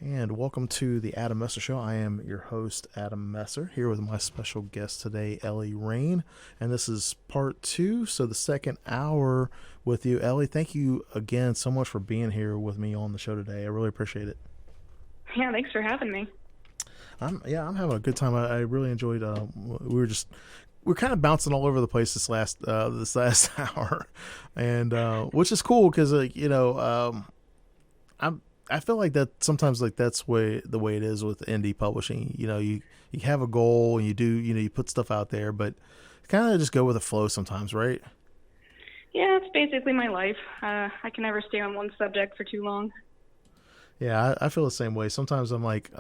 And welcome to the Adam Messer Show. I am your host, Adam Messer, here with my special guest today, Ellie Raine. And this is part 2, so the second hour with you. Ellie, thank you again so much for being here with me on the show today. I really appreciate it. Yeah, thanks for having me. I'm having a good time. I really enjoyed. We're kind of bouncing all over the place this last hour, and which is cool because I feel like that sometimes, like, that's the way it is with indie publishing. You have a goal and you put stuff out there, but kind of just go with the flow sometimes, right? Yeah, it's basically my life. I can never stay on one subject for too long. Yeah, I feel the same way. Sometimes I'm like,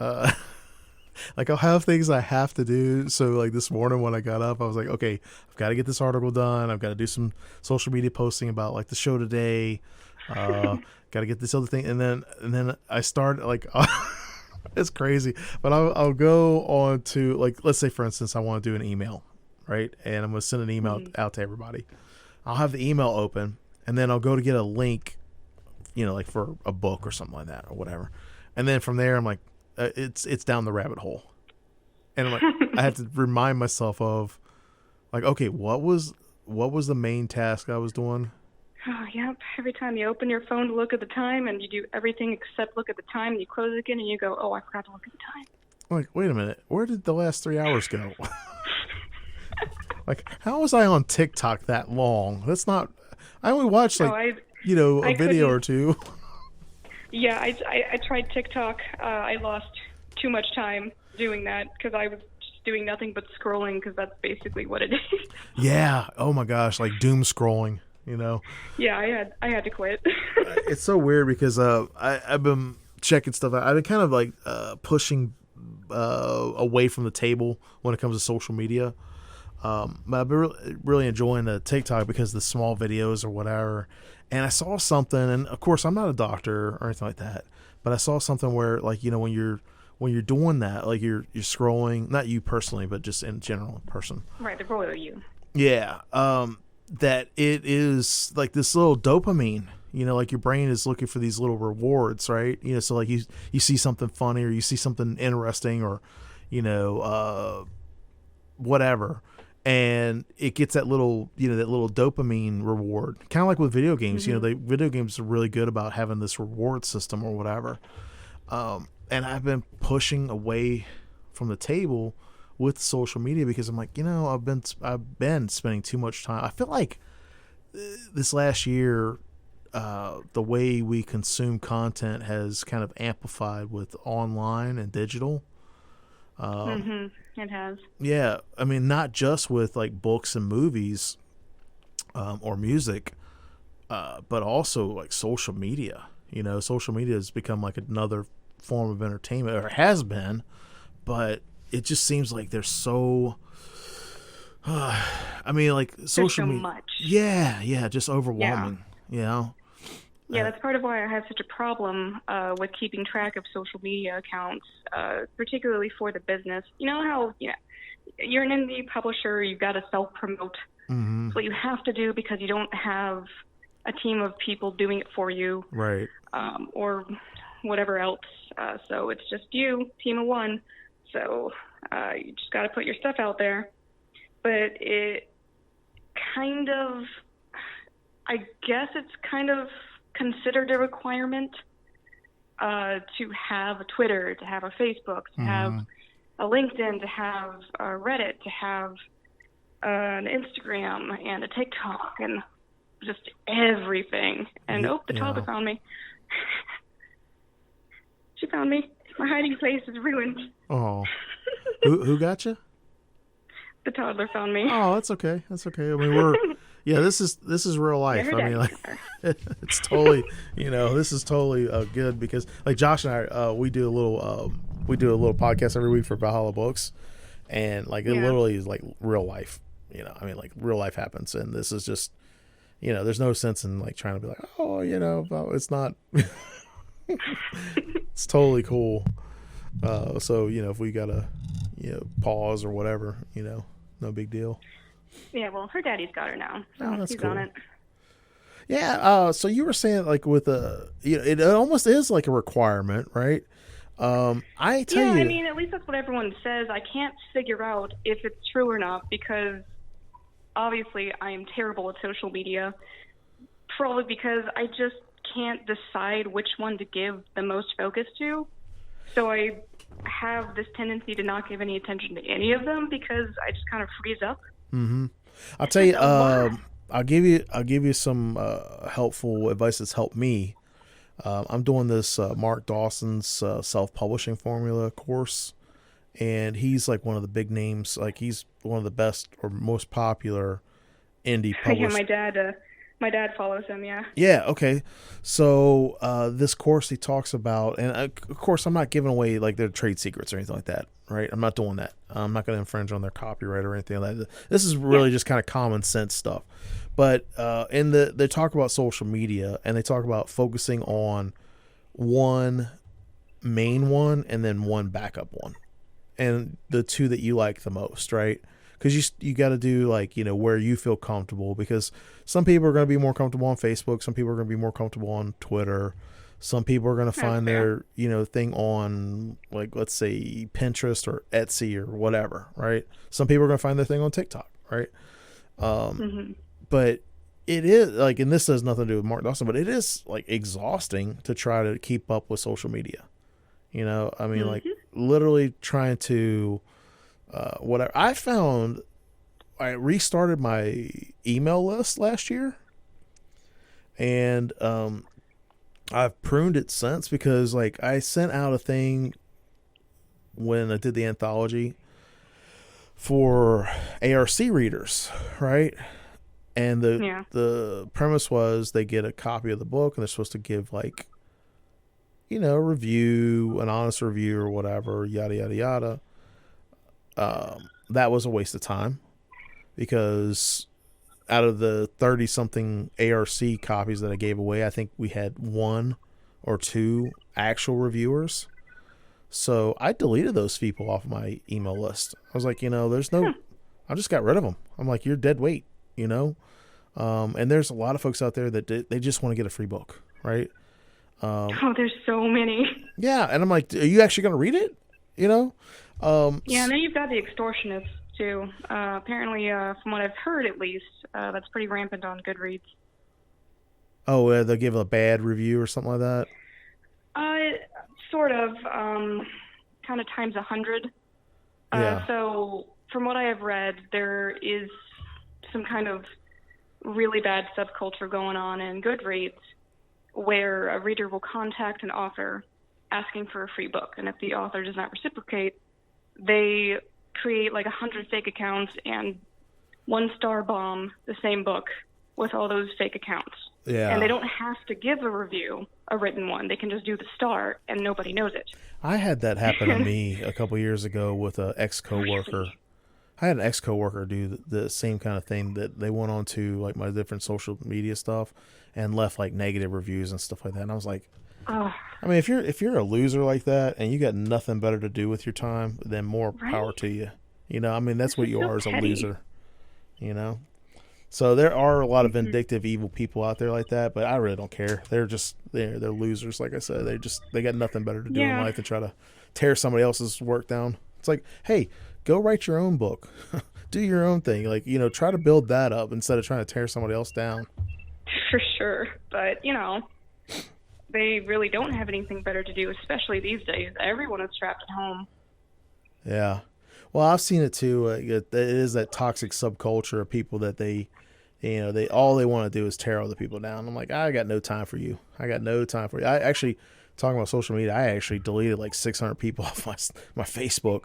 like, I'll have things I have to do. So like this morning when I got up, I was like, okay, I've got to get this article done. I've got to do some social media posting about like the show today. Got to get this other thing, and then I start like it's crazy. But I'll go on to, like, let's say for instance I want to do an email, right? And I'm going to send an email out to everybody. I'll have the email open, and then I'll go to get a link, like for a book or something like that or whatever. And then from there I'm like, it's down the rabbit hole, and I'm like, I have to remind myself of, like, okay, what was the main task I was doing? Oh, yep. Every time you open your phone to look at the time, and you do everything except look at the time, and you close it again, and you go, oh, I forgot to look at the time. I'm like, wait a minute, where did the last 3 hours go? Like, how was I on TikTok that long? That's not. I only watched a video or two. Yeah, I tried TikTok. I lost too much time doing that because I was just doing nothing but scrolling, because that's basically what it is. Yeah. Oh my gosh, like doom scrolling. Yeah, I had to quit. It's so weird because I've been checking stuff out. I've been kind of like pushing away from the table when it comes to social media. But I've been really enjoying the TikTok because of the small videos or whatever. And I saw something, and of course I'm not a doctor or anything like that, but I saw something where, like, when you're doing that, like you're scrolling, not you personally, but just in general, person. Right, the royal you. Yeah. That it is like this little dopamine, like your brain is looking for these little rewards, right? So like you see something funny, or you see something interesting, or, whatever. And it gets that little dopamine reward, kind of like with video games. Mm-hmm. Video games are really good about having this reward system or whatever. And I've been pushing away from the table with social media because I'm like, I've been spending too much time. I feel like this last year, the way we consume content has kind of amplified with online and digital. It has. Yeah, I mean, not just with like books and movies, or music, but also like social media. Social media has become like another form of entertainment, or has been, but it just seems like there's so. I mean, like social media. Much. Yeah, just overwhelming. Yeah. Yeah, that's part of why I have such a problem with keeping track of social media accounts, particularly for the business. You know how you're an indie publisher, you've got to self-promote. Mm-hmm. It's what you have to do because you don't have a team of people doing it for you. Right. Or whatever else. So it's just you, team of one. So you just got to put your stuff out there. But it kind of, I guess it's kind of considered a requirement to have a Twitter, to have a Facebook, to have a LinkedIn, to have a Reddit, to have an Instagram and a TikTok, and just everything. And the toddler found me. She found me. My hiding place is ruined. Oh, who got you? The toddler found me. Oh, that's okay. That's okay. I mean, this is real life. I mean, like, it's totally, this is totally good because, like, Josh and I, we do a little podcast every week for Valhalla Books, and like it literally is like real life. I mean, like real life happens, and this is just, there's no sense in like trying to be like, oh, it's not. It's totally cool. So if we gotta, pause or whatever, no big deal. Yeah, well, her daddy's got her now, so that's he's cool. on it. Yeah. So you were saying, like, with it almost is like a requirement, right? I tell Yeah, you, I mean, at least that's what everyone says. I can't figure out if it's true or not because obviously I am terrible at social media. Probably because I just can't decide which one to give the most focus to. So I have this tendency to not give any attention to any of them because I just kind of freeze up. I'll tell you, A lot. I'll give you some helpful advice that's helped me. I'm doing this Mark Dawson's self-publishing formula course, and he's like one of the big names. Like he's one of the best or most popular indie Yeah, publishers. my dad follows him. Yeah. Yeah. Okay. So this course he talks about, and of course I'm not giving away like their trade secrets or anything like that, right? I'm not doing that. I'm not going to infringe on their copyright or anything like that. This is really just kind of common sense stuff. But they talk about social media and they talk about focusing on one main one and then one backup one, and the two that you like the most, right? Because you got to do like where you feel comfortable, because some people are going to be more comfortable on Facebook, some people are going to be more comfortable on Twitter, some people are going to find their thing on, like, let's say Pinterest or Etsy or whatever, right? Some people are going to find their thing on TikTok, right? But it is like, and this has nothing to do with Mark Dawson, but it is like exhausting to try to keep up with social media. I mean, like literally trying to whatever. I found I restarted my email list last year, and I've pruned it since, because like I sent out a thing when I did the anthology for ARC readers, right? And the premise was they get a copy of the book and they're supposed to give like a review, an honest review or whatever, yada yada yada. That was a waste of time, because out of the 30 something ARC copies that I gave away, I think we had one or two actual reviewers. So I deleted those people off my email list. I was like, there's no, I just got rid of them. I'm like, you're dead weight, and there's a lot of folks out there that they just want to get a free book, right? There's so many. Yeah. And I'm like, are you actually going to read it? Yeah, and then you've got the extortionists too. Apparently, from what I've heard at least, that's pretty rampant on Goodreads. Oh, they'll give a bad review or something like that? Sort of, kind of times 100. Yeah. So from what I have read, there is some kind of really bad subculture going on in Goodreads where a reader will contact an author asking for a free book, and if the author does not reciprocate, they create like 100 fake accounts and 1-star bomb the same book with all those fake accounts. Yeah. And they don't have to give a review, a written one. They can just do the star, and nobody knows it. I had that happen to me a couple years ago with an ex-coworker. I had an ex-coworker do the same kind of thing, that they went on to like my different social media stuff and left like negative reviews and stuff like that. And I was like, I mean, if you're a loser like that and you got nothing better to do with your time, then more power to you. I mean, that's what you are as a loser. So there are a lot of vindictive, evil people out there like that, but I really don't care. They're losers, like I said. They got nothing better to do in life than try to tear somebody else's work down. It's like, hey, go write your own book, do your own thing. Like, try to build that up instead of trying to tear somebody else down. For sure, but they really don't have anything better to do, especially these days. Everyone is trapped at home. Yeah. Well, I've seen it too. It is that toxic subculture of people that they all they want to do is tear other people down. I'm like, I got no time for you. I actually, talking about social media, I actually deleted like 600 people off my Facebook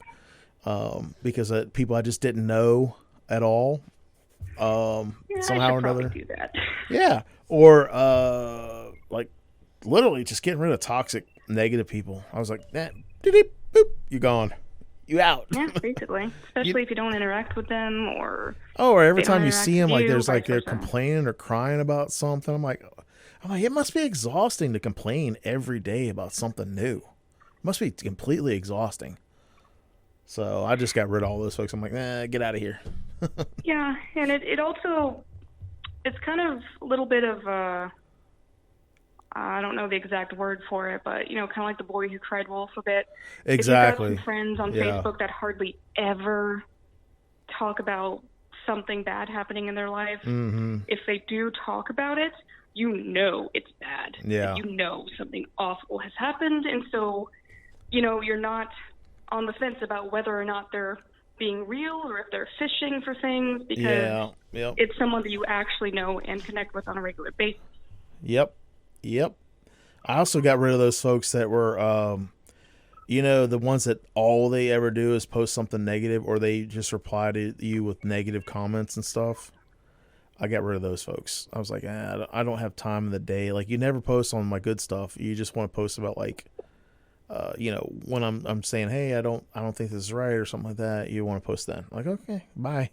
because people I just didn't know at all. Somehow or another. Do that. Yeah. Or like literally just getting rid of toxic, negative people. I was like, boop, you're gone. You out. Yeah, basically. Especially if you don't interact with them, or every time you see them, like there's like they're complaining or crying about something. I'm like, it must be exhausting to complain every day about something new. It must be completely exhausting. So I just got rid of all those folks. I'm like, get out of here. Yeah, and it also, it's kind of a little bit of I don't know the exact word for it, but, kind of like the boy who cried wolf a bit. Exactly. If you've got some friends on Facebook that hardly ever talk about something bad happening in their life, if they do talk about it, it's bad. Yeah. Something awful has happened. And so, you're not on the fence about whether or not they're being real or if they're fishing for things, because it's someone that you actually know and connect with on a regular basis. Yep. I also got rid of those folks that were, the ones that all they ever do is post something negative, or they just reply to you with negative comments and stuff. I got rid of those folks. I was like, I don't have time in the day. Like, you never post on my good stuff. You just want to post about, like, when I'm saying, hey, I don't think this is right or something like that. You want to post then. Like, okay, bye.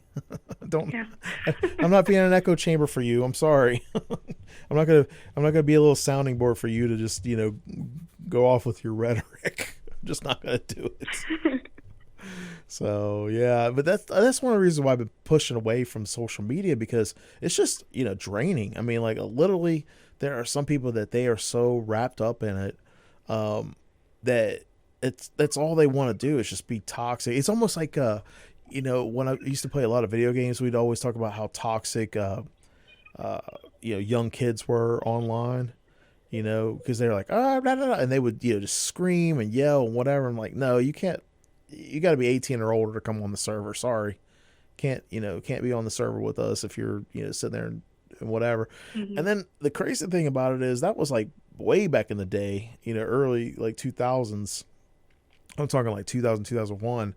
I'm not being an echo chamber for you. I'm sorry. I'm not gonna be a little sounding board for you to just, go off with your rhetoric. I'm just not gonna do it. So yeah, but that's one of the reasons why I've been pushing away from social media, because it's just, draining. I mean, like, literally, there are some people that they are so wrapped up in it, that that's all they want to do is just be toxic. It's almost like when I used to play a lot of video games, we'd always talk about how toxic young kids were online, because they're like, blah, blah, blah, and they would just scream and yell and whatever. I'm like, no, you can't. You got to be 18 or older to come on the server. Sorry, can't be on the server with us if you're sitting there and whatever. And then the crazy thing about it is that was like way back in the day, early like 2000s. I'm talking like 2000, 2001.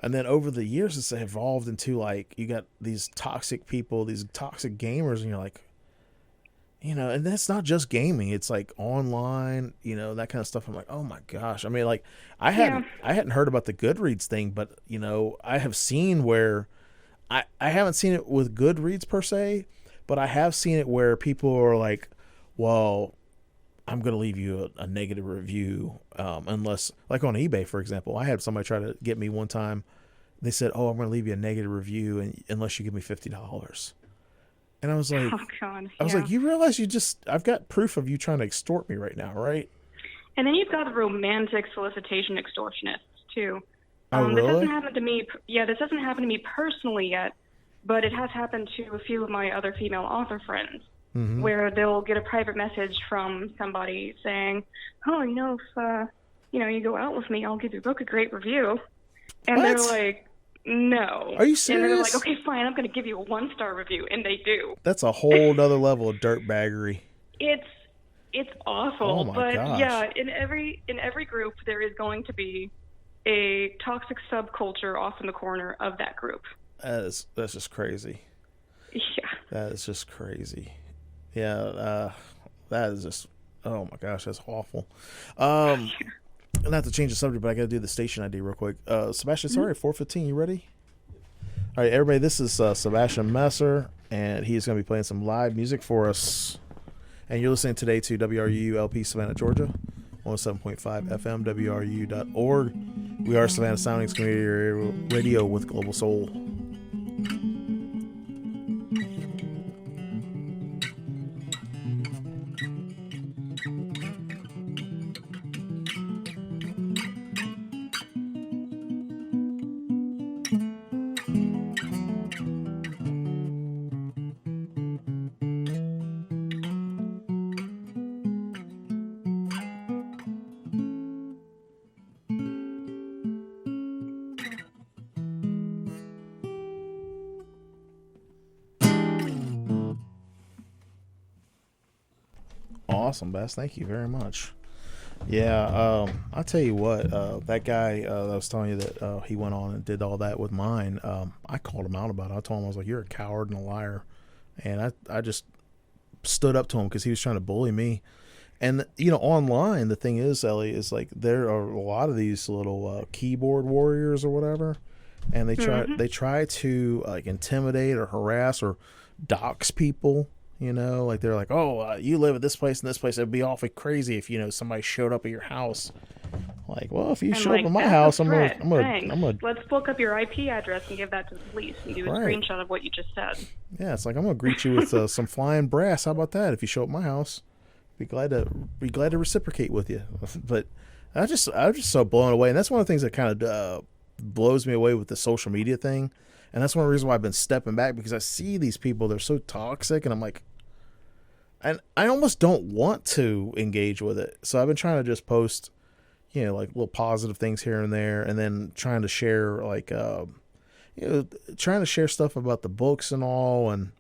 And then over the years, it's evolved into like, you got these toxic people, these toxic gamers, and you're like, and that's not just gaming. It's like online, that kind of stuff. I'm like, oh my gosh. I mean, like, I hadn't heard about the Goodreads thing, but I have seen where I haven't seen it with Goodreads per se, but I have seen it where people are like, well, I'm going to leave you a negative review, unless, like on eBay, for example. I had somebody try to get me one time. They said, oh, I'm going to leave you a negative review unless you give me $50. And I was like, oh, God. I was like, you realize I've got proof of you trying to extort me right now, right? And then you've got the romantic solicitation extortionists, too. Oh, really? This doesn't happen to me. Yeah, this doesn't happen to me personally yet, but it has happened to a few of my other female author friends, where they'll get a private message from somebody saying, oh, if you go out with me, I'll give your book a great review. And they're like, no. Are you serious? And they're like, okay, fine, I'm going to give you a 1-star review. And they do. That's a whole nother level of dirtbaggery. It's awful. Oh my gosh. Yeah, in every group, there is going to be a toxic subculture off in the corner of that group. That's just crazy. Yeah. That is just crazy. Yeah, that is just, oh my gosh, that's awful. Not to change the subject, but I got to do the station ID real quick. Sebastian, sorry, 4:15. You ready? All right, everybody. This is Sebastian Messer, and he's going to be playing some live music for us. And you're listening today to WRU LP Savannah, Georgia, 107.5 FM, WRU.org. We are Savannah Soundings Community Radio with Global Soul. Awesome, Bess. Thank you very much. Yeah, I'll tell you what, that guy that I was telling you that he went on and did all that with mine, I called him out about it. I told him, I was like, you're a coward and a liar. And I just stood up to him because he was trying to bully me. And, online, the thing is, Ellie, is like there are a lot of these little keyboard warriors or whatever. And they try to like intimidate or harass or dox people. Like they're like, oh, you live at this place and this place. It'd be awfully crazy if somebody showed up at your house. Like, well, if you show up at my house, I'm gonna. Let's look up your IP address and give that to the police and do a screenshot of what you just said. Yeah, it's like I'm gonna greet you with some flying brass. How about that? If you show up at my house, be glad to reciprocate with you. But I'm just so blown away, and that's one of the things that kind of blows me away with the social media thing, and that's one of the reasons why I've been stepping back, because I see these people, they're so toxic, and I'm like, and I almost don't want to engage with it. So I've been trying to just post, like little positive things here and there, and then trying to share trying to share stuff about the books and all, and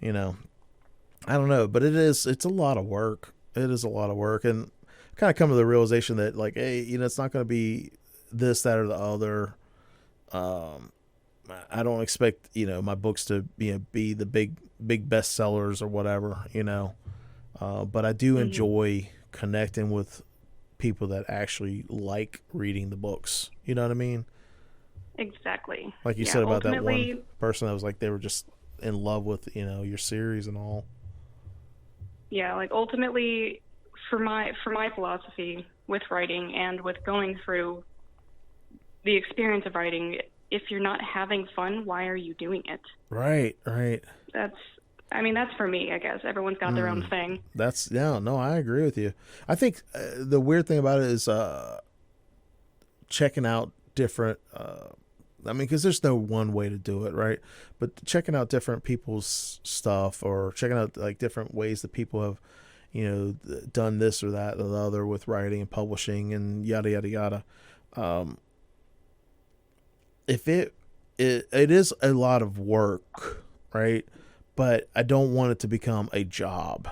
I don't know, but it's a lot of work. It is a lot of work, and kind of come to the realization that, like, hey, it's not going to be this, that, or the other. I don't expect my books to be the big bestsellers or whatever, but I do enjoy connecting with people that actually like reading the books. You know what I mean? Exactly. Like you said about that one person that was like, they were just in love with your series and all. Yeah, like ultimately, for my philosophy with writing and with going through the experience of writing, if you're not having fun, why are you doing it? Right. That's for me, I guess. Everyone's got their own thing. No, I agree with you. I think the weird thing about it is checking out different, because there's no one way to do it, right? But checking out different people's stuff, or checking out like different ways that people have, done this or that or the other with writing and publishing and yada, yada, yada. If it is a lot of work, right? But I don't want it to become a job.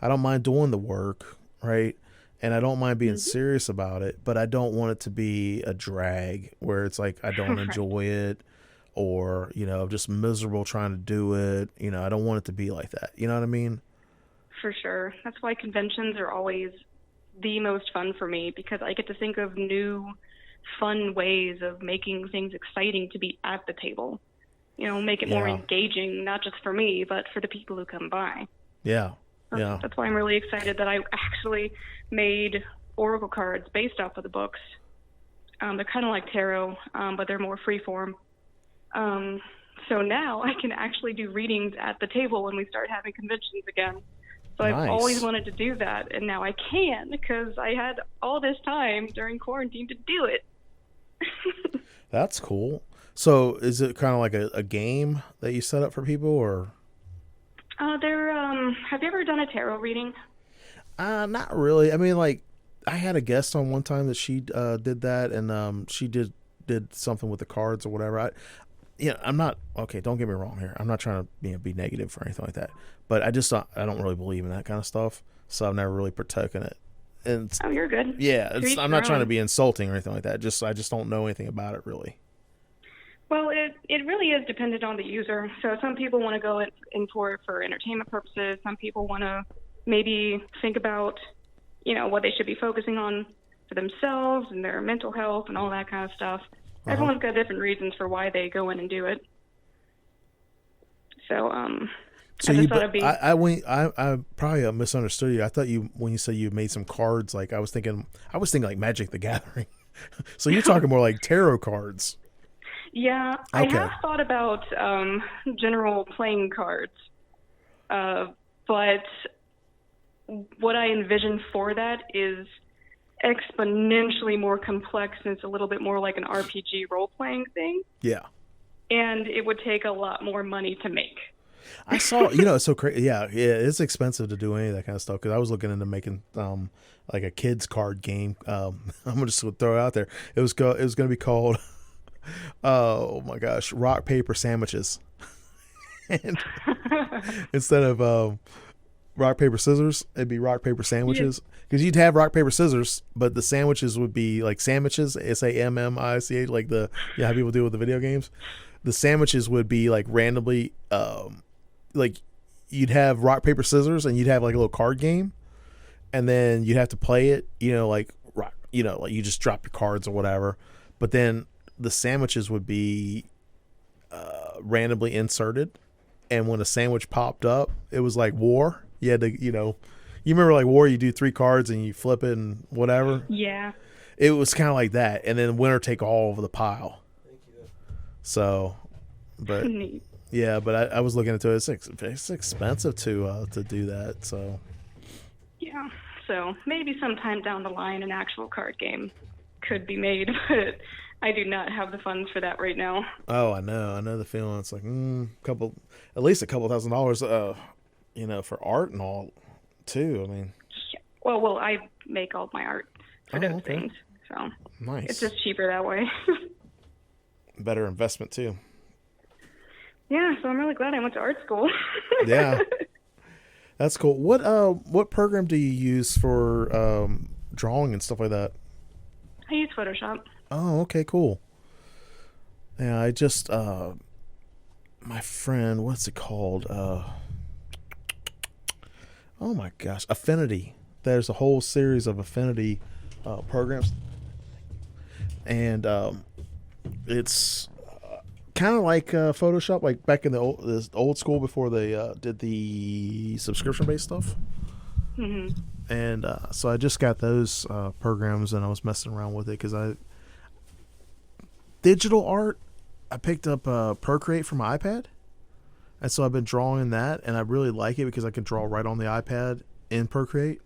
I don't mind doing the work, right? And I don't mind being serious about it, but I don't want it to be a drag where it's like I don't enjoy it, or, just miserable trying to do it. I don't want it to be like that. You know what I mean? For sure. That's why conventions are always the most fun for me, because I get to think of new, fun ways of making things exciting to be at the table. Make it more engaging, not just for me, but for the people who come by. Yeah. That's why I'm really excited that I actually made oracle cards based off of the books. They're kind of like tarot, but they're more freeform. So now I can actually do readings at the table when we start having conventions again. So Nice. I've always wanted to do that, and now I can, because I had all this time during quarantine to do it. That's cool. So is it kind of like a game that you set up for people, or? Have you ever done a tarot reading? Not really. I mean, like, I had a guest on one time that she did that, and she did something with the cards or whatever. I'm not, okay, don't get me wrong here. I'm not trying to be negative or anything like that, but I don't really believe in that kind of stuff, so I've never really partaken it. And you're good. Yeah, I'm not trying to be insulting or anything like that. I just don't know anything about it really. Well, it really is dependent on the user. So some people want to go in for it for entertainment purposes. Some people want to maybe think about, what they should be focusing on for themselves and their mental health and all that kind of stuff. Everyone's got different reasons for why they go in and do it. So, I probably misunderstood you. I thought when you said you made some cards, like I was thinking like Magic the Gathering. So you're talking more like tarot cards. Yeah, okay. I have thought about general playing cards, but what I envision for that is exponentially more complex, and it's a little bit more like an RPG role-playing thing. Yeah. And it would take a lot more money to make. I saw, it's so crazy. Yeah, it's expensive to do any of that kind of stuff, because I was looking into making like a kids card game. I'm gonna just throw it out there. It was going to be called, oh my gosh, rock paper sandwiches. And instead of rock paper scissors, it'd be rock paper sandwiches, because you'd have rock paper scissors, but the sandwiches would be like sandwiches, SAMMICH, like how people do with the video games. The sandwiches would be like randomly, like you'd have rock paper scissors, and you'd have like a little card game, and then you'd have to play it, like rock, like you just drop your cards or whatever, but then the sandwiches would be randomly inserted, and when a sandwich popped up, it was like war. You had to, you remember like war, you do 3 cards and you flip it and whatever. Yeah. It was kind of like that, and then winner take all over the pile. Thank you. So, but yeah, but I was looking into it. It's expensive to do that. So, Yeah. So maybe sometime down the line, an actual card game could be made, but I do not have the funds for that right now. Oh, I know the feeling. It's like at least a couple $1,000, for art and all, too. I mean, Yeah. Well, I make all my art for oh, those okay, things, so it's nice, just cheaper that way. better investment too. Yeah, so I'm really glad I went to art school. Yeah, that's cool. What program do you use for drawing and stuff like that? I use Photoshop. Oh, okay, cool. Yeah, I just my friend, what's it called? Oh my gosh, Affinity. There's a whole series of Affinity programs, and it's kind of like Photoshop, like back in the old school before they did the subscription based stuff. Hmm. And so I just got those programs, and I was messing around with it because digital art. I picked up Procreate for my iPad, and so I've been drawing that, and I really like it because I can draw right on the iPad in Procreate.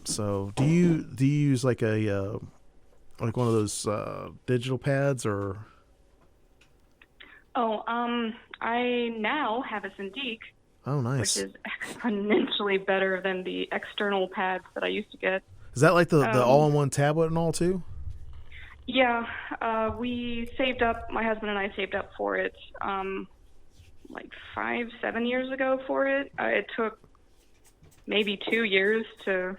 So do you use like a like one of those digital pads or? Oh, I now have a Cintiq, Oh, which nice. is exponentially better than the external pads that I used to get. Is that like the Um, all-in-one tablet and all too? yeah, we saved up, my husband and I saved up for it like 7 years ago for it. It took maybe 2 years to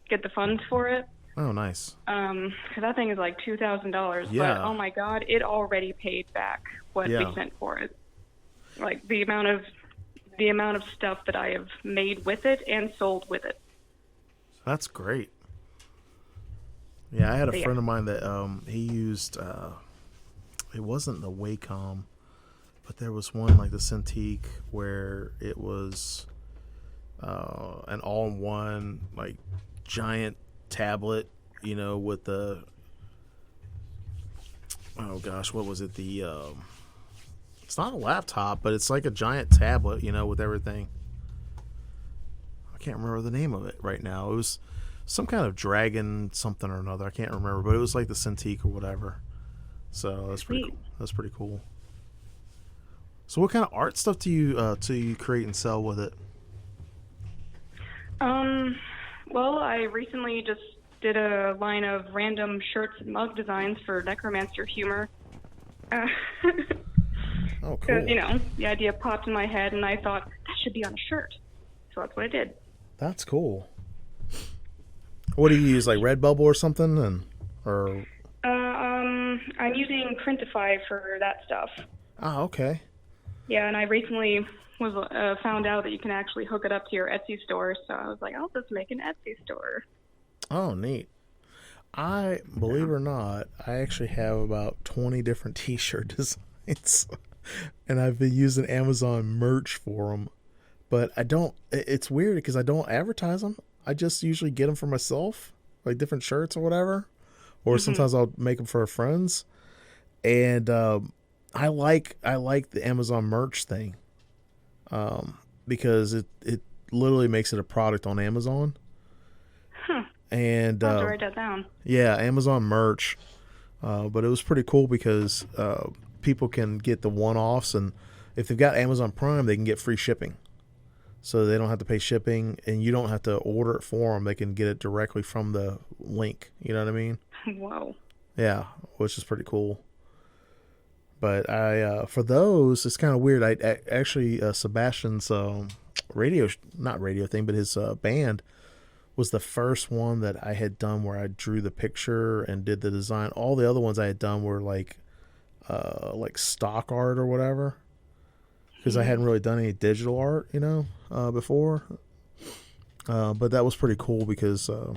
get the funds for it. Oh, nice. 'Cause that thing is like $2,000, but Yeah. oh my God, it already paid back what Yeah. we sent for it. Like the amount of stuff that I have made with it and sold with it. That's great. Yeah, I had a But yeah. friend of mine that he used it wasn't the Wacom, but there was one like the Cintiq where it was an all-in-one like giant tablet, with the oh gosh, what was it? The it's not a laptop, but it's like a giant tablet, with everything. I can't remember the name of it right now. It was some kind of dragon something or another. I can't remember, but it was like the Cintiq or whatever. So that's pretty Sweet. cool. That's pretty cool. So what kind of art stuff do you create and sell with it? Well, I recently just did a line of random shirts and mug designs for Necromancer humor. Oh, Because, cool. the idea popped in my head, and I thought, that should be on a shirt. So that's what I did. That's cool. What do you use, like Redbubble or something, or? I'm using Printify for that stuff. Oh, okay. Yeah, and I recently was found out that you can actually hook it up to your Etsy store, so I was like, I'll just make an Etsy store. Oh, neat. I believe it or not, I actually have about 20 different T-shirt designs, and I've been using Amazon merch for them. But I don't. It's weird because I don't advertise them. I just usually get them for myself, like different shirts or whatever. Or Hmm. sometimes I'll make them for friends. And I like the Amazon merch thing, because it literally makes it a product on Amazon. Huh. And I'll have to write that down. yeah, Amazon merch. But it was pretty cool because people can get the one-offs, and if they've got Amazon Prime, they can get free shipping. So they don't have to pay shipping, and you don't have to order it for them. They can get it directly from the link. You know what I mean? Whoa. Yeah, which is pretty cool. But I for those, it's kind of weird. I actually Sebastian's not radio thing, but his band was the first one that I had done where I drew the picture and did the design. All the other ones I had done were like stock art or whatever, because I hadn't really done any digital art, before. But that was pretty cool because that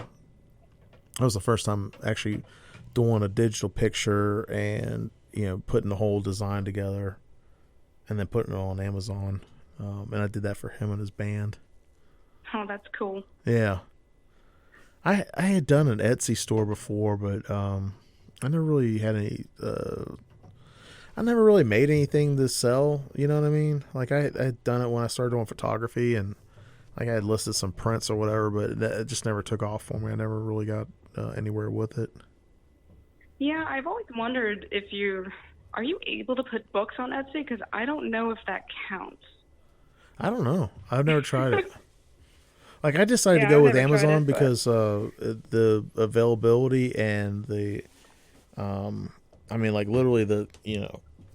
was the first time actually doing a digital picture and putting the whole design together and then putting it on Amazon. And I did that for him and his band. Oh, that's cool. Yeah. I had done an Etsy store before, but I never really had any. I never really made anything to sell. You know what I mean? Like I had done it when I started doing photography, and Like I had listed some prints or whatever, but it just never took off for me. I never really got anywhere with it. Yeah, I've always wondered if are you able to put books on Etsy? Because I don't know if that counts. I don't know. I've never tried it. Like I decided to Yeah, go I've with never tried Amazon it, but because the availability and the I mean like literally the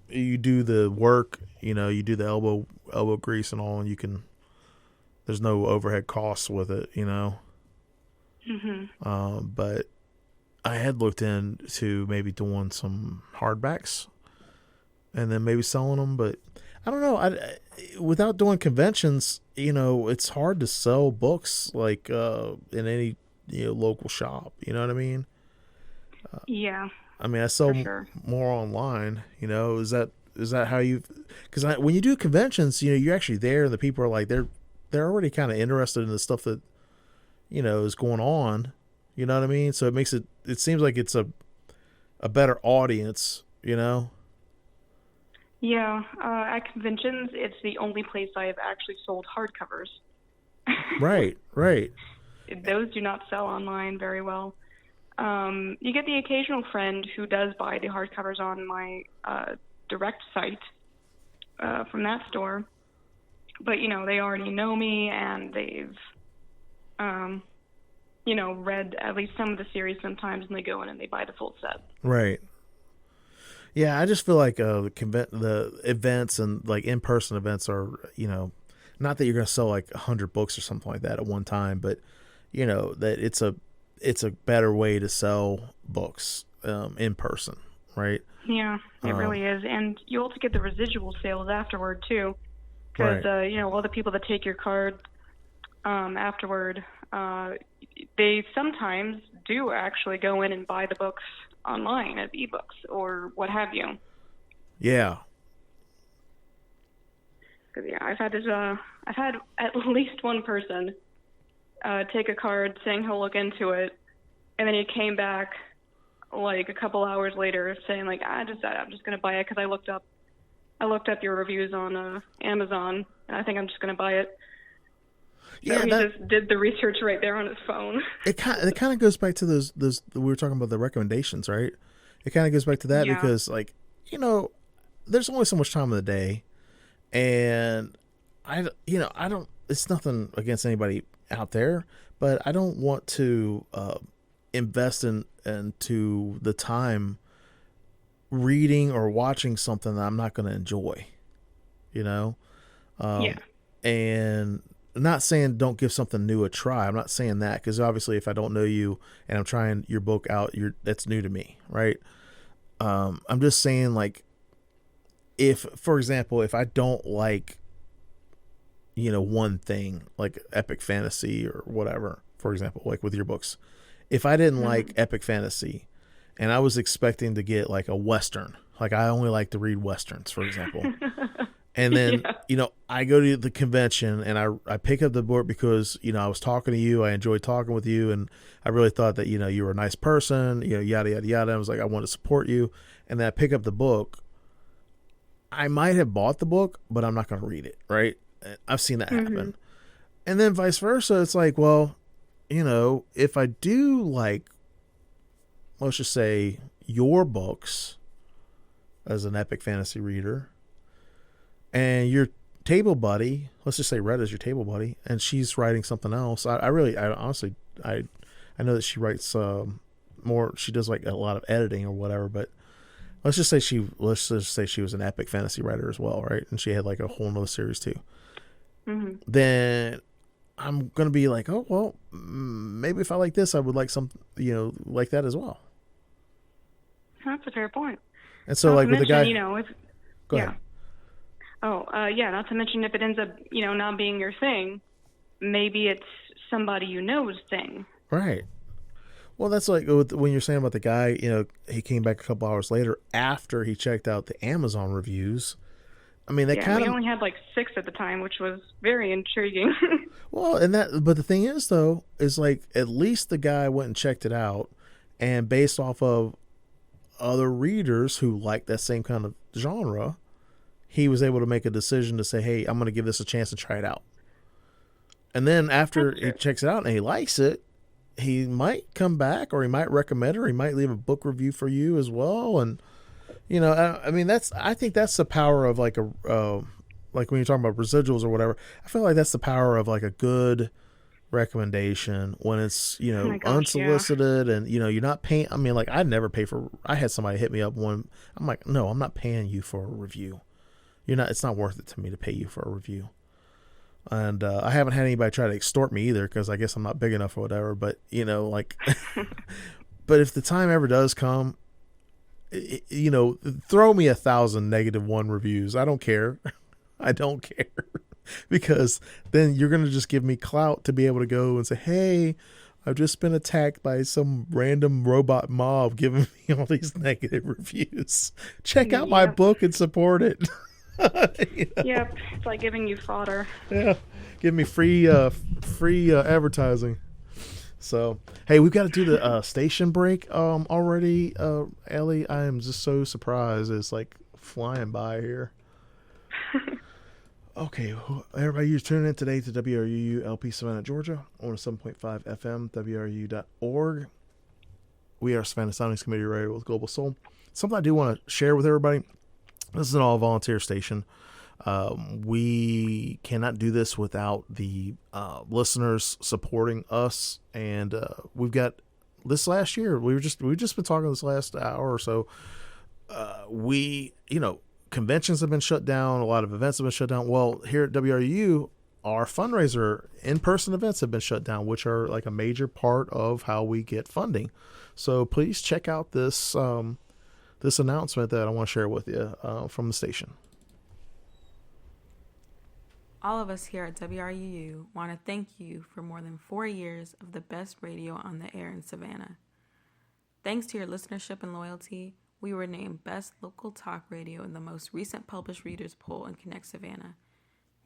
you do the work, you do the elbow grease and all, and you can there's no overhead costs with it, mhm. But I had looked into maybe doing some hardbacks and then maybe selling them, but I don't know. Without doing conventions, it's hard to sell books like in any local shop. You know what I mean? Yeah, I mean, I for sell sure. more online. Is that how you? Because when you do conventions, you're actually there, and the people are like they're already kind of interested in the stuff that is going on. You know what I mean? So it seems like it's a better audience. Yeah, at conventions, it's the only place I've actually sold hardcovers. Right, right, Those do not sell online very well. You get the occasional friend who does buy the hardcovers on my direct site from that store, but they already know me and they've read at least some of the series sometimes, and they go in and they buy the full set. right. Yeah, I just feel like the events and like in person events are not that you're going to sell like 100 books or something like that at one time, but that it's a better way to sell books in person, right? Yeah, it really is, and you also get the residual sales afterward too, because Right. all the people that take your card afterward, they sometimes do actually go in and buy the books online as ebooks or what have you. Yeah. 'Cause, yeah, I've had at least one person take a card saying he'll look into it, and then he came back like a couple hours later saying like I'm just gonna buy it because I looked up your reviews on Amazon and I think I'm just gonna buy it. So Yeah, he that just did the research right there on his phone. it kind of goes back to those we were talking about the recommendations, right? It kind of goes back to that Yeah. because like, there's only so much time in the day, and I don't, it's nothing against anybody out there, but I don't want to invest into the time reading or watching something that I'm not going to enjoy, you know? Yeah. And not saying don't give something new a try. I'm not saying that because obviously if I don't know you and I'm trying your book out, that's new to me, right? I'm just saying like if, for example, if I don't like one thing like epic fantasy or whatever, for example, like with your books, if I didn't like epic fantasy and I was expecting to get like a western, like I only like to read westerns, for example. And then, Yeah. I go to the convention and I pick up the book because, I was talking to you. I enjoyed talking with you. And I really thought that, you were a nice person, yada, yada, yada. I was like, I want to support you. And then I pick up the book. I might have bought the book, but I'm not going to read it. Right. I've seen that happen. And then vice versa. It's like, well, if I do like, let's just say your books as an epic fantasy reader, and your table buddy, let's just say Red is your table buddy, and she's writing something else. I honestly, I know that she writes more. She does like a lot of editing or whatever. But let's just say she was an epic fantasy writer as well, right? And she had like a whole nother series too. Then I'm gonna be like, oh well, maybe if I like this, I would like some, like that as well. That's a fair point. And so, Not like to with the mention, guy, if go yeah. ahead. Oh, yeah, not to mention if it ends up, not being your thing, maybe it's somebody you know's thing. Right. Well, that's like when you're saying about the guy, he came back a couple hours later after he checked out the Amazon reviews. I mean, that Yeah, kind we of, only had like 6 at the time, which was very intriguing. well, but the thing is, though, is like at least the guy went and checked it out, and based off of other readers who like that same kind of genre, he was able to make a decision to say, hey, I'm going to give this a chance and try it out. And then after That's he true. checks it out and he likes it, he might come back, or he might recommend it, or he might leave a book review for you as well. And I mean, I think that's the power of like like when you're talking about residuals or whatever. I feel like that's the power of like a good recommendation when it's Oh my gosh, yeah. unsolicited, and you're not paying. I mean, like, I'd never pay for. I had somebody hit me up one. I'm like, no, I'm not paying you for a review. You're not. It's not worth it to me to pay you for a review. And I haven't had anybody try to extort me either, because I guess I'm not big enough or whatever. But like, but if the time ever does come, throw me 1,000 -1 reviews. I don't care. I don't care. Because then you're going to just give me clout to be able to go and say, hey, I've just been attacked by some random robot mob giving me all these negative reviews. Check out my Yep. book and support it. Yep. It's like giving you fodder. Yeah. Give me free advertising. So, hey, we've got to do the station break already. Ellie, I am just so surprised. It's like flying by here. Okay, everybody, you're tuning in today to WRUU LP Savannah, Georgia, on a 7.5 FM, WRU.org. We are Savannah Soundings Committee Radio with Global Soul. Something I do want to share with everybody. This is an all-volunteer station. We cannot do this without the listeners supporting us, and we've got this last year. We've just been talking this last hour or so. Conventions have been shut down. A lot of events have been shut down. Well, here at WRU, our fundraiser in-person events have been shut down, which are like a major part of how we get funding. So please check out this this announcement that I want to share with you from the station. All of us here at WRUU want to thank you for more than 4 years of the best radio on the air in Savannah. Thanks to your listenership and loyalty, we were named Best Local Talk Radio in the most recent published readers poll in Connect Savannah.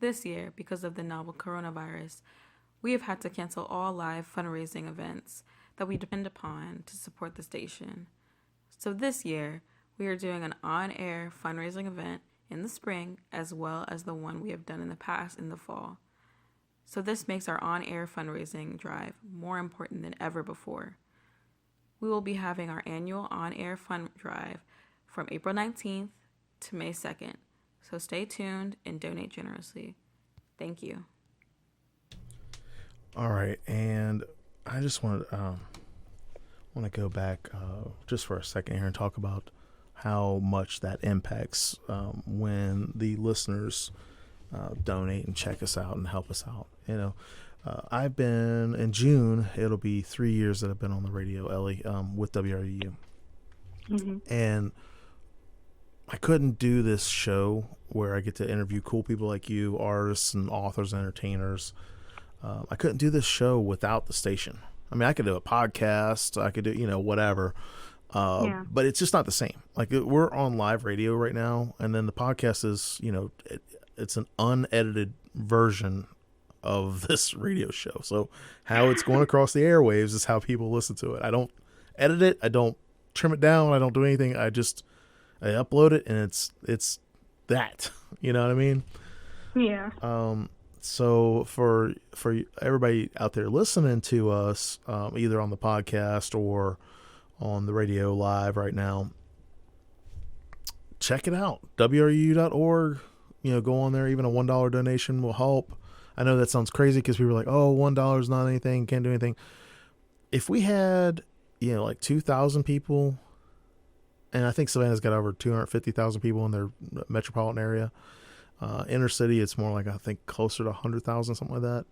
This year, because of the novel coronavirus, we have had to cancel all live fundraising events that we depend upon to support the station. So this year, we are doing an on-air fundraising event in the spring, as well as the one we have done in the past in the fall. So this makes our on-air fundraising drive more important than ever before. We will be having our annual on-air fund drive from April 19th to May 2nd. So stay tuned and donate generously. Thank you. All right, and I just want to go back just for a second here and talk about how much that impacts when the listeners donate and check us out and help us out. I've been, in June, it'll be 3 years that I've been on the radio, Ellie, with WRU. Mm-hmm. And I couldn't do this show where I get to interview cool people like you, artists and authors and entertainers. I couldn't do this show without the station. I mean, I could do a podcast, I could do, whatever. But it's just not the same. Like, we're on live radio right now, and then the podcast is, it's an unedited version of this radio show. So how it's going across the airwaves is how people listen to it. I don't edit it. I don't trim it down. I don't do anything. I upload it, and it's that. You know what I mean? Yeah. So for everybody out there listening to us, either on the podcast or on the radio live right now, check it out. WRU.org. Go on there. Even a $1 donation will help. I know that sounds crazy because we were like, oh, $1 is not anything, can't do anything. If we had, like 2,000 people, and I think Savannah's got over 250,000 people in their metropolitan area. Inner city, it's more like, I think, closer to 100,000, something like that.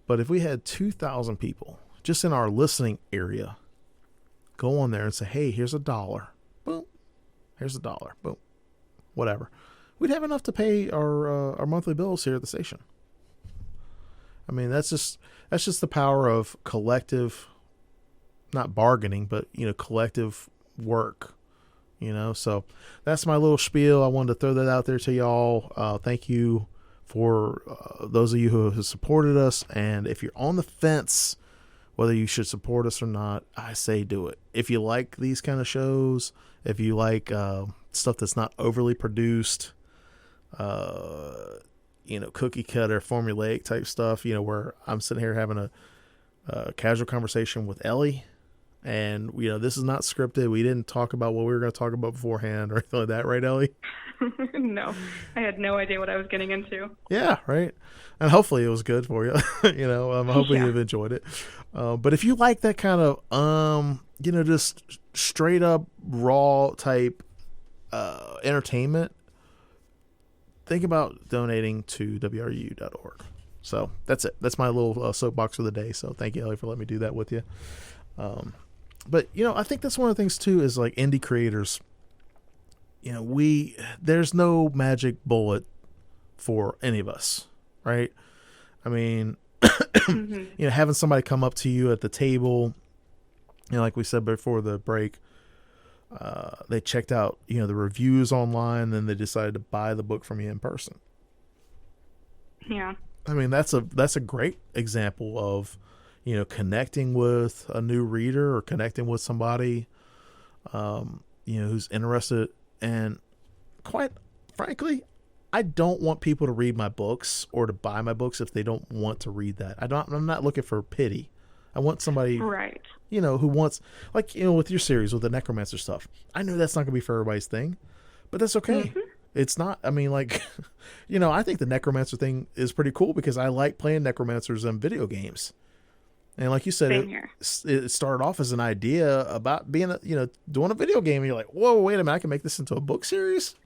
But if we had 2,000 people just in our listening area, go on there and say, hey, here's $1. Boom. Here's $1. Boom. Whatever. We'd have enough to pay our monthly bills here at the station. I mean, that's just the power of collective, not bargaining, but, collective work, so that's my little spiel. I wanted to throw that out there to y'all. Thank you for those of you who have supported us. And if you're on the fence, whether you should support us or not, I say do it. If you like these kind of shows, if you like stuff that's not overly produced, cookie cutter formulaic type stuff, where I'm sitting here having a casual conversation with Ellie, and this is not scripted. We didn't talk about what we were going to talk about beforehand or anything like that, right, Ellie? No, I had no idea what I was getting into. Yeah, right. And hopefully it was good for you. I'm hoping you've enjoyed it. But if you like that kind of just straight up raw type entertainment, think about donating to WRU.org. So that's it. That's my little soapbox for the day. So thank you, Ellie, for letting me do that with you. But I think that's one of the things too is like indie creators. There's no magic bullet for any of us, right? I mean, having somebody come up to you at the table, like we said before the break, they checked out, the reviews online, then they decided to buy the book from you in person. Yeah. I mean, that's a great example of, connecting with a new reader or connecting with somebody, who's interested. And quite frankly, I don't want people to read my books or to buy my books if they don't want to read that. I'm not looking for pity. I want somebody, right, who wants, like, with your series, with the necromancer stuff. I know that's not going to be for everybody's thing, but that's okay. Mm-hmm. It's not, I mean, like, I think the necromancer thing is pretty cool because I like playing necromancers in video games. And like you said, it started off as an idea about being, doing a video game. And you're like, whoa, wait a minute, I can make this into a book series?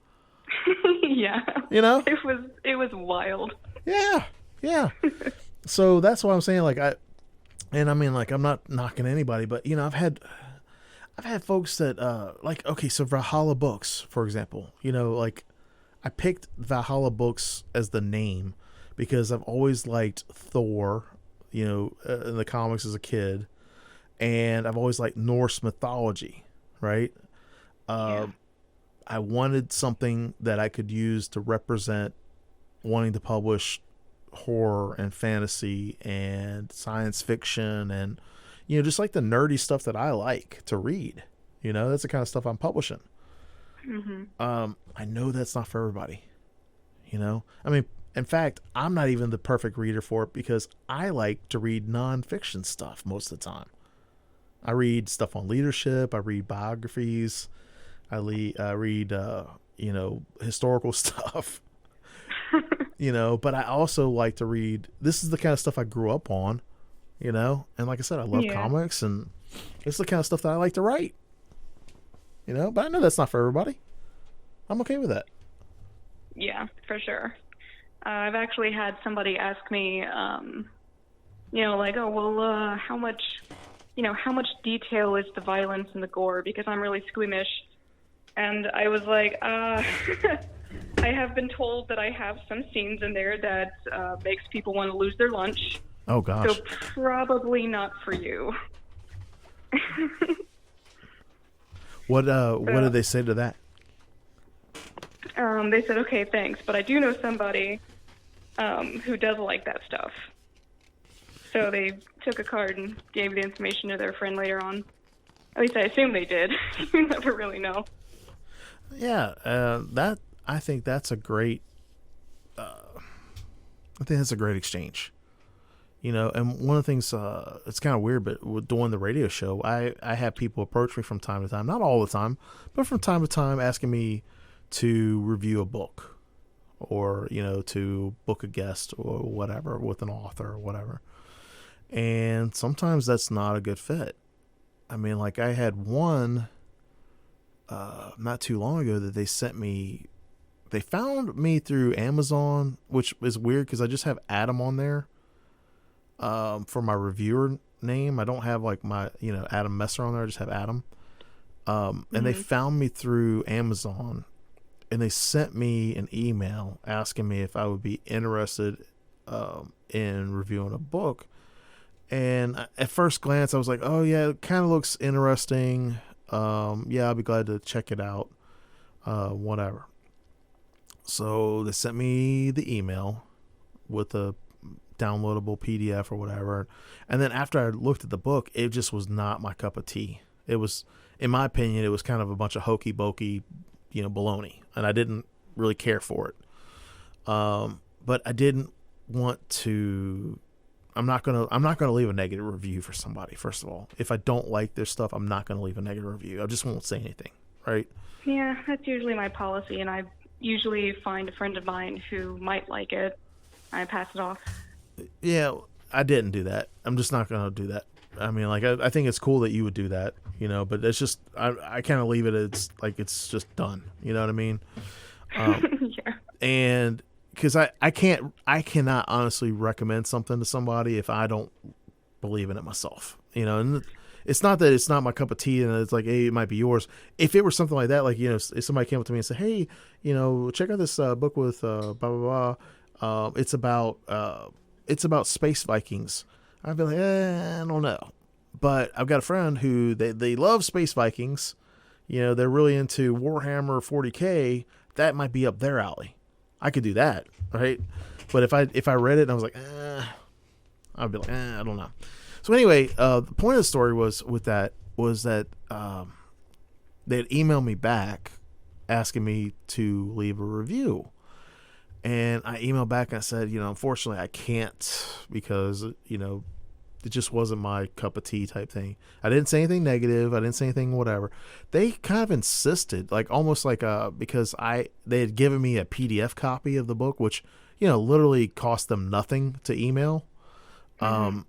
Yeah. It was wild. Yeah. So that's what I'm saying. Like, I'm not knocking anybody, but, I've had folks that, so Valhalla Books, for example, I picked Valhalla Books as the name because I've always liked Thor, in the comics as a kid, and I've always liked Norse mythology, right? I wanted something that I could use to represent wanting to publish horror and fantasy and science fiction and, just like the nerdy stuff that I like to read. That's the kind of stuff I'm publishing. Mm-hmm. I know that's not for everybody. I mean, in fact, I'm not even the perfect reader for it because I like to read nonfiction stuff most of the time. I read stuff on leadership. I read biographies. I read historical stuff. But I also like to read. This is the kind of stuff I grew up on. And like I said, I love comics, and it's the kind of stuff that I like to write. But I know that's not for everybody. I'm okay with that. Yeah, for sure. I've actually had somebody ask me, like, oh, well, how much detail is the violence and the gore? Because I'm really squeamish. And I was like, I have been told that I have some scenes in there that makes people want to lose their lunch. Oh, gosh. So probably not for you. What did they say to that? They said, okay, thanks, but I do know somebody who does like that stuff. So they took a card and gave the information to their friend later on. At least I assume they did. You never really know. Yeah, I think that's a great. I think that's a great exchange. And one of the things, it's kind of weird, but with doing the radio show, I have people approach me from time to time, not all the time, but from time to time, asking me to review a book or, to book a guest or whatever with an author or whatever. And sometimes that's not a good fit. I mean, like I had one not too long ago that they found me through Amazon, which is weird because I just have Adam on there for my reviewer name. I don't have like my, Adam Messer on there. I just have Adam. And they found me through Amazon, and they sent me an email asking me if I would be interested in reviewing a book. And at first glance, I was like, oh yeah, it kind of looks interesting. Yeah, I'll be glad to check it out. Whatever. So they sent me the email with a downloadable PDF or whatever. And then after I looked at the book, it just was not my cup of tea. It was, in my opinion, it was kind of a bunch of hokey pokey, baloney. And I didn't really care for it. but I didn't want to. I'm not gonna leave a negative review for somebody. First of all, if I don't like their stuff, I'm not gonna leave a negative review. I just won't say anything, right? Yeah, that's usually my policy, and I usually find a friend of mine who might like it. I pass it off. Yeah, I didn't do that. I'm just not gonna do that. I mean, like I think it's cool that you would do that, but it's just I kind of leave it as like it's just done. You know what I mean? Yeah. And because I cannot honestly recommend something to somebody if I don't believe in it myself. And it's not that it's not my cup of tea and it's like, hey, it might be yours. If it were something like that, like, if somebody came up to me and said, hey, check out this book with blah, blah, blah. It's about space Vikings. I'd be like, I don't know. But I've got a friend who they love space Vikings. They're really into Warhammer 40K. That might be up their alley. I could do that, right? But if I read it and I was like, I'd be like, I don't know. So anyway, the point of the story was that they had emailed me back asking me to leave a review. And I emailed back and I said, unfortunately I can't because, it just wasn't my cup of tea type thing. I didn't say anything negative. I didn't say anything whatever. They kind of insisted, like almost like because they had given me a PDF copy of the book, which, literally cost them nothing to email. Mm-hmm.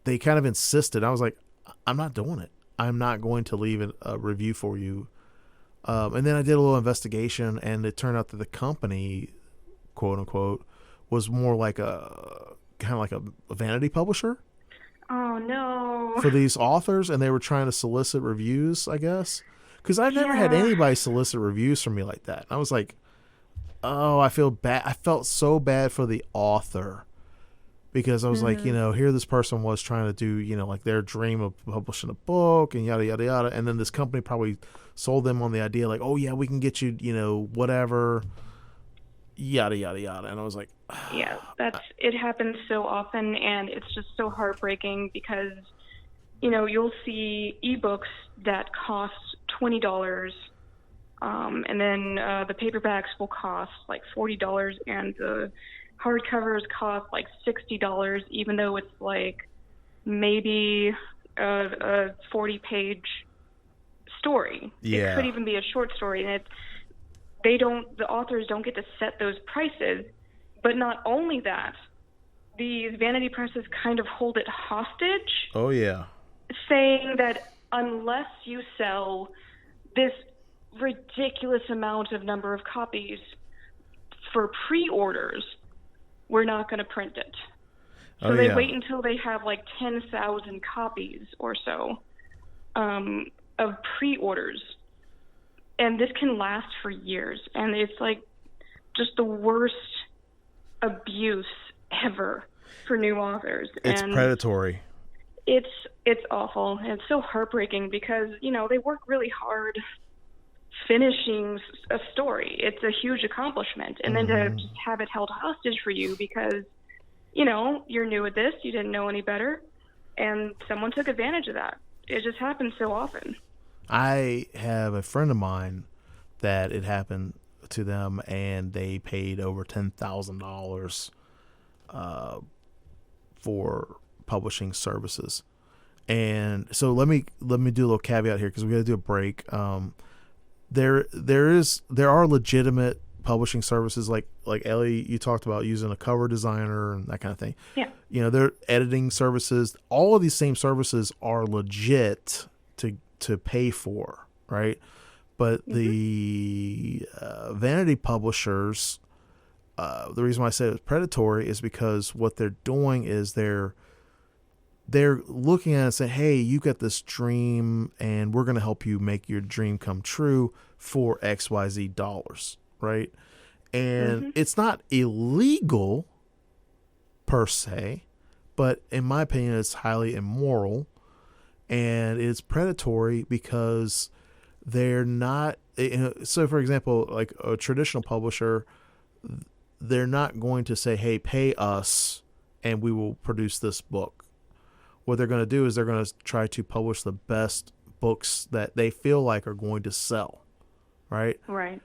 They kind of insisted. I was like, I'm not doing it. I'm not going to leave a review for you. And then I did a little investigation, and it turned out that the company, quote unquote, was more like a vanity publisher. Oh, no. For these authors, and they were trying to solicit reviews, I guess. Because I've never had anybody solicit reviews from me like that. I was like, oh, I feel bad. I felt so bad for the author. Because I was like, here this person was trying to do, like their dream of publishing a book and yada, yada, yada. And then this company probably sold them on the idea like, oh, yeah, we can get you, whatever, yada, yada, yada. And I was like, yeah, it happens so often, and it's just so heartbreaking because, you'll see ebooks that cost $20, and then the paperbacks will cost like $40, and the hardcovers cost like $60, even though it's like maybe a 40-page story. Yeah. It could even be a short story, and the authors don't get to set those prices. But not only that, these vanity presses kind of hold it hostage. Oh, yeah. Saying that unless you sell this ridiculous amount of number of copies for pre-orders, we're not going to print it. So they wait until they have like 10,000 copies or so of pre-orders. And this can last for years. And it's like just the worst abuse ever for new authors. It's predatory. It's awful. And it's so heartbreaking because, they work really hard finishing a story. It's a huge accomplishment. And then to just have it held hostage for you because, you're new at this, you didn't know any better, and someone took advantage of that. It just happens so often. I have a friend of mine that it happened to them, and they paid over $10,000 for publishing services. And so let me do a little caveat here because we got to do a break. There are legitimate publishing services like Ellie, you talked about using a cover designer and that kind of thing. Yeah. They're editing services. All of these same services are legit to pay for, right? But the vanity publishers, the reason why I said it's predatory is because what they're doing is they're looking at it and saying, hey, you got this dream and we're going to help you make your dream come true for XYZ dollars, right? And it's not illegal per se, but in my opinion, it's highly immoral, and it's predatory because they're not. So, for example, like a traditional publisher, they're not going to say, "Hey, pay us, and we will produce this book." What they're going to do is they're going to try to publish the best books that they feel like are going to sell, right? Right.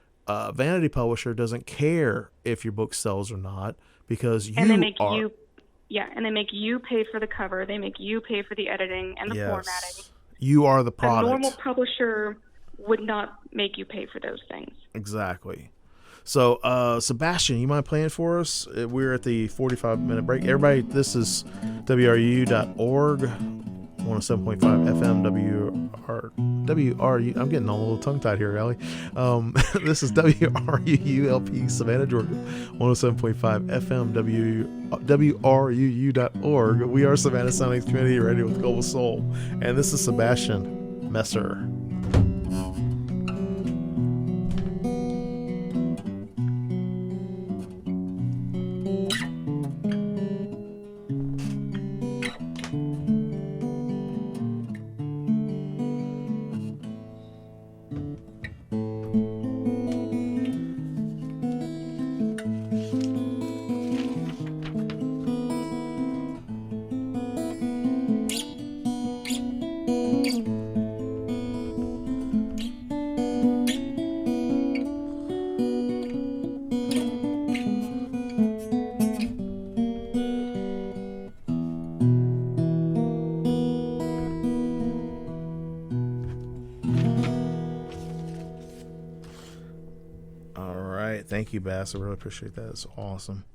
Vanity publisher doesn't care if your book sells or not because you and they make are. and they make you pay for the cover. They make you pay for the editing and the formatting. You are the product. A normal publisher would not make you pay for those things. Exactly. So, Sebastian, you mind playing for us? We're at the 45-minute break. Everybody, this is WRU.org, 107.5 FM, WRU. I'm getting a little tongue-tied here, Ellie. This is WRUULP, Savannah, Georgia, 107.5 FM, WRUU.org. We are Savannah Soundings Community Radio with Global Soul. And this is Sebastian Messer. Thank you, Bass. I really appreciate that. It's awesome.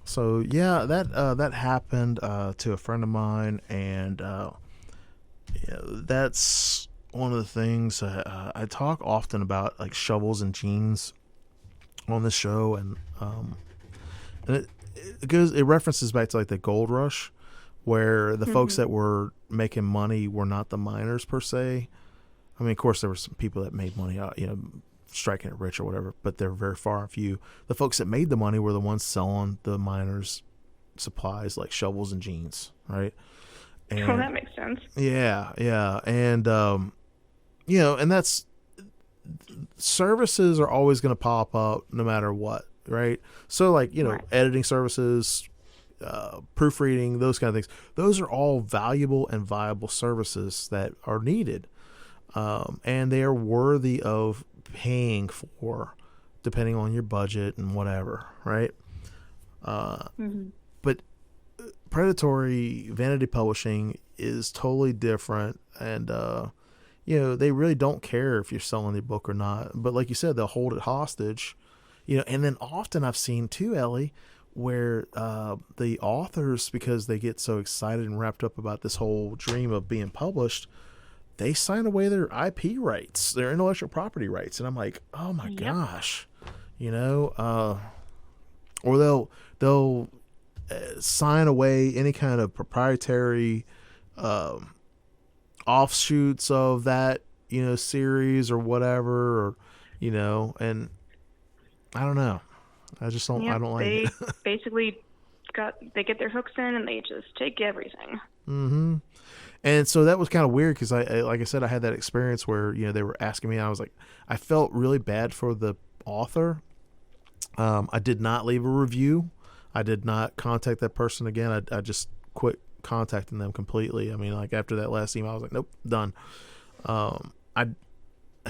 So yeah, that happened to a friend of mine, and that's one of the things I talk often about, like shovels and jeans on the show, and it references back to like the gold rush, where the folks that were making money were not the miners per se. I mean, of course, there were some people that made money, striking it rich or whatever, but they're very far and few. The folks that made the money were the ones selling the miners supplies like shovels and jeans, right? And, that makes sense. Yeah, and and that's, services are always going to pop up no matter what, right? So like right. Editing services, proofreading, those kind of things. Those are all valuable and viable services that are needed, and they are worthy of paying for, depending on your budget and whatever, right? But predatory vanity publishing is totally different, and they really don't care if you're selling the book or not. But like you said, they'll hold it hostage, and then often I've seen too, Ellie, where the authors, because they get so excited and wrapped up about this whole dream of being published, they sign away their IP rights, their intellectual property rights. And I'm like, oh my gosh, or they'll sign away any kind of proprietary offshoots of that, series or whatever, or, and I don't know. I just don't, I don't like it. They basically they get their hooks in and they just take everything. Mm-hmm. And so that was kind of weird because I like I said, I had that experience where, they were asking me, and I was like, I felt really bad for the author. I did not leave a review. I did not contact that person again. I just quit contacting them completely. I mean, like after that last email, I was like, nope, done. I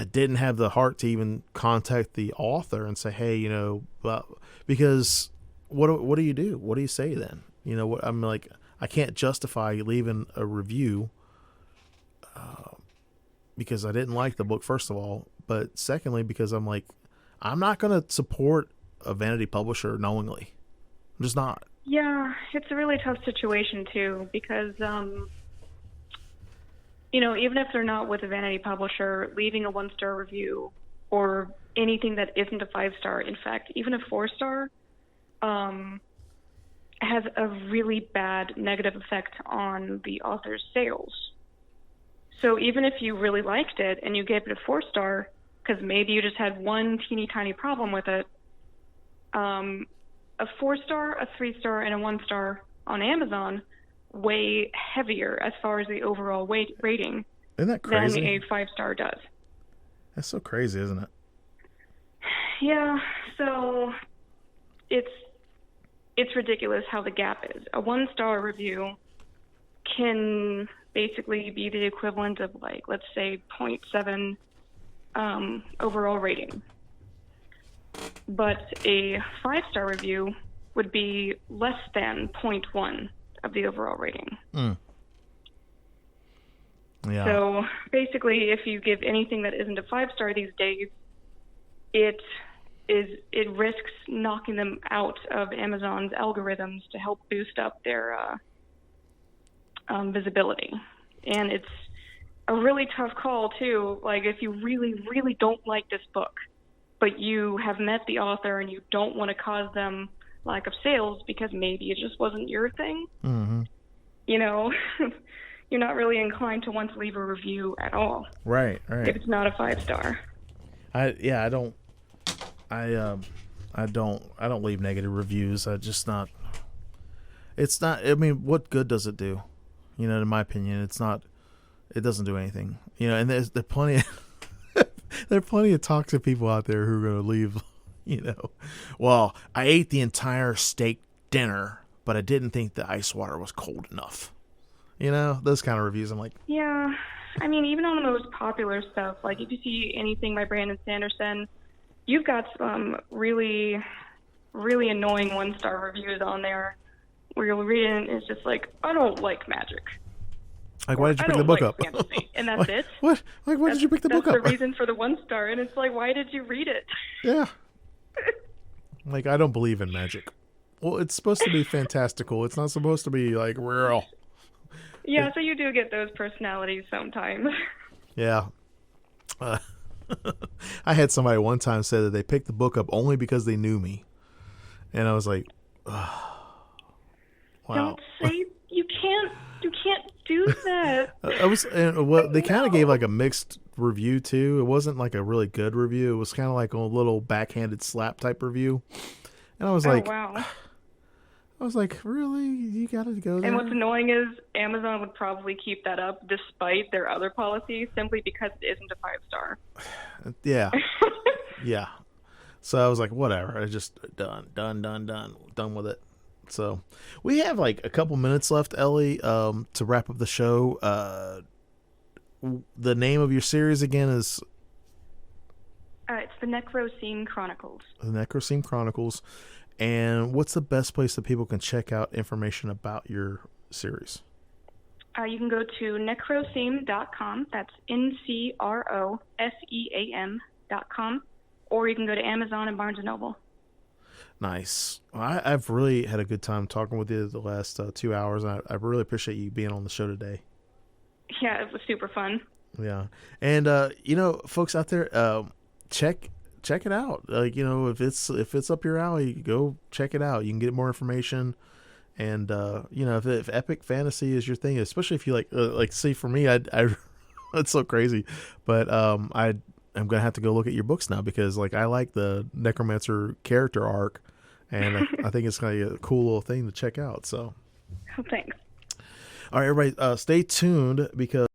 didn't have the heart to even contact the author and say, hey, because what do you do? What do you say then? I'm like, I can't justify leaving a review because I didn't like the book, first of all. But secondly, because I'm like, I'm not going to support a vanity publisher knowingly. I'm just not. Yeah, it's a really tough situation, too, because, even if they're not with a vanity publisher, leaving a 1-star review or anything that isn't a 5-star, in fact, even a 4-star, has a really bad negative effect on the author's sales. So even if you really liked it and you gave it a 4-star, because maybe you just had one teeny tiny problem with it, a 4-star, a 3-star, and a 1-star on Amazon weigh heavier as far as the overall rating Isn't that crazy? than a 5-star does. That's so crazy, isn't it? Yeah, so it's ridiculous how the gap is. A 1-star review can basically be the equivalent of, like, let's say 0.7 overall rating. But a 5-star review would be less than 0.1 of the overall rating. Yeah. So basically, if you give anything that isn't a 5-star these days, it risks knocking them out of Amazon's algorithms to help boost up their visibility. And it's a really tough call too. Like, if you really, really don't like this book, but you have met the author and you don't want to cause them lack of sales because maybe it just wasn't your thing, you know, you're not really inclined to want to leave a review at all. Right. If it's not a 5-star. I don't leave negative reviews. It's not, I mean, what good does it do? You know, in my opinion, it doesn't do anything. You know, and there's plenty there are plenty of toxic people out there who are going to leave, you know, well, I ate the entire steak dinner, but I didn't think the ice water was cold enough. You know, those kind of reviews. I'm like, yeah, I mean, even on the most popular stuff, like if you see anything by Brandon Sanderson, you've got some really, really annoying 1-star reviews on there where you'll read it and it's just like, I don't like magic. Like, why did you pick the book up? Fantasy, and that's it. What? Like, why did you pick the book up? That's the reason for the 1-star, and it's like, why did you read it? Yeah. Like, I don't believe in magic. Well, it's supposed to be fantastical. It's not supposed to be, like, real. Yeah, so you do get those personalities sometimes. Yeah. I had somebody one time say that they picked the book up only because they knew me. And I was like, wow. Don't say, you can't do that. They kind of gave like a mixed review too. It wasn't like a really good review. It was kind of like a little backhanded slap type review. And I was like, wow. I was like, really? You got to go there? And what's annoying is Amazon would probably keep that up despite their other policies simply because it isn't a 5-star. Yeah. Yeah. So I was like, whatever. I just done with it. So we have like a couple minutes left, Ellie, to wrap up the show. The name of your series again is? It's the NecroSeam Chronicles. The NecroSeam Chronicles. And what's the best place that people can check out information about your series? You can go to necroseam.com. That's NCROSEAM.com. Or you can go to Amazon and Barnes & Noble. Nice. Well, I've really had a good time talking with you the last 2 hours. I really appreciate you being on the show today. Yeah, it was super fun. Yeah. And, you know, folks out there, check it out. Like, you know, if it's up your alley, go check it out. You can get more information. And, you know, if epic fantasy is your thing, especially if you like, see, for me, I it's so crazy, but, I'm going to have to go look at your books now because like, I like the necromancer character arc and I think it's kind of a cool little thing to check out. So Thanks. all right, everybody, stay tuned because